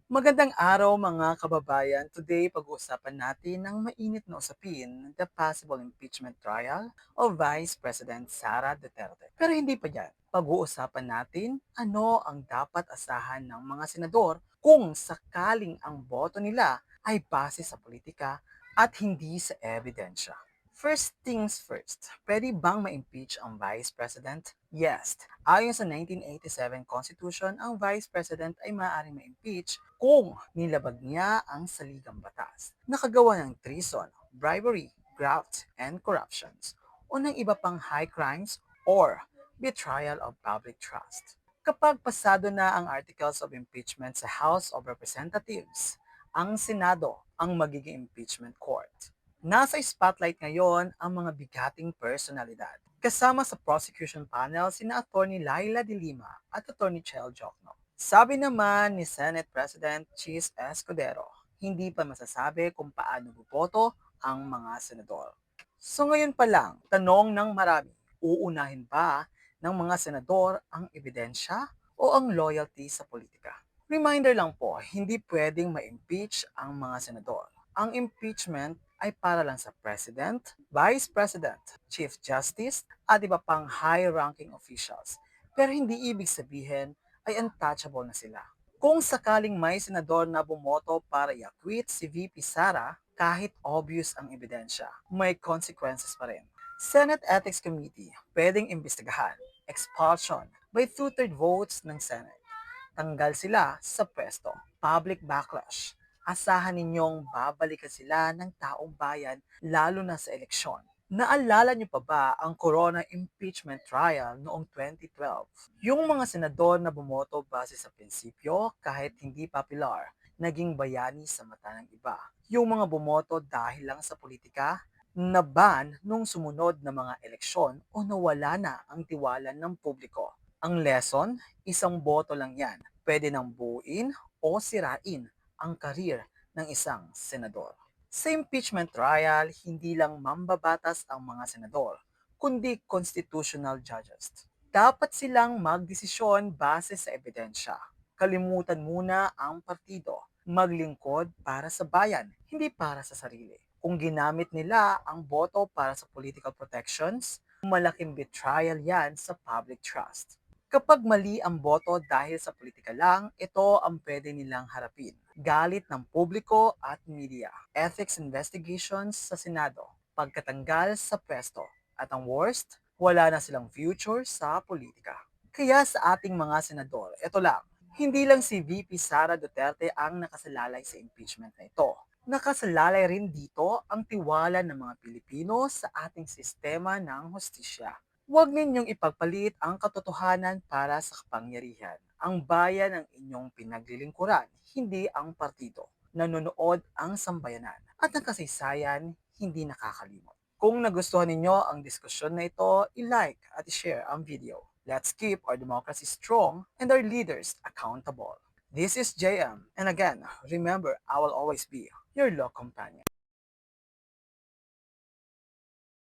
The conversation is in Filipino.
Magandang araw mga kababayan. Today, pag-uusapan natin ang mainit na usapin, the possible impeachment trial of Vice President Sara Duterte. Pero hindi pa yan. Pag-uusapan natin ano ang dapat asahan ng mga senador kung sakaling ang boto nila ay base sa politika at hindi sa ebidensya. First things first, pwede bang ma-impeach ang Vice President? Yes. Ayon sa 1987 Constitution, ang Vice President ay maaaring ma-impeach kung nilabag niya ang saligang batas. Nakagawa ng treason, bribery, graft, and corruptions, o ng iba pang high crimes or betrayal of public trust. Kapag pasado na ang Articles of Impeachment sa House of Representatives, ang Senado ang magiging impeachment court. Nasa spotlight ngayon ang mga bigating personalidad. Kasama sa prosecution panel sina Atty. Laila de Lima at Atty. Chel Jokno. Sabi naman ni Senate President Chis Escudero, hindi pa masasabi kung paano boboto ang mga senador. So ngayon pa lang, tanong ng marami, uunahin ba ng mga senador ang ebidensya o ang loyalty sa politika? Reminder lang po, hindi pwedeng ma-impeach ang mga senador. Ang impeachment ay para lang sa President, Vice President, Chief Justice, at iba pang high-ranking officials. Pero hindi ibig sabihin ay untouchable na sila. Kung sakaling may senador na bumoto para i-acquit si VP Sara, kahit obvious ang ebidensya, may consequences pa rin. Senate Ethics Committee, pwedeng imbestigahan, expulsion by two-third votes ng Senate. Tanggal sila sa pwesto. Public backlash. Asahan ninyong babalikan sila ng taong bayan lalo na sa eleksyon. Naalala niyo pa ba ang Corona impeachment trial noong 2012? Yung mga senador na bumoto base sa prinsipyo kahit hindi popular, naging bayani sa mata ng iba. Yung mga bumoto dahil lang sa politika, naban nung sumunod na mga eleksyon o nawala na ang tiwala ng publiko. Ang lesson, isang boto lang yan. Pwede nang buuin o sirain ang karir ng isang senador. Sa impeachment trial, hindi lang mambabatas ang mga senador, kundi constitutional judges. Dapat silang magdesisyon base sa ebidensya. Kalimutan muna ang partido. Maglingkod para sa bayan, hindi para sa sarili. Kung ginamit nila ang boto para sa political protections, malaking betrayal yan sa public trust. Kapag mali ang boto dahil sa politika lang, ito ang pwede nilang harapin. Galit ng publiko at media, ethics investigations sa Senado, pagkatanggal sa pwesto, at ang worst, wala na silang future sa politika. Kaya sa ating mga senador, ito lang, hindi lang si VP Sara Duterte ang nakasalalay sa impeachment na ito. Nakasalalay rin dito ang tiwala ng mga Pilipino sa ating sistema ng hustisya. Huwag ninyong ipagpalit ang katotohanan para sa kapangyarihan. Ang bayan ang inyong pinaglilingkuran, hindi ang partido. Nanonood ang sambayanan at ang kasaysayan hindi nakakalimot. Kung nagustuhan ninyo ang diskusyon na ito, i-like at i-share ang video. Let's keep our democracy strong and our leaders accountable. This is JM, and again, remember, I will always be your law companion.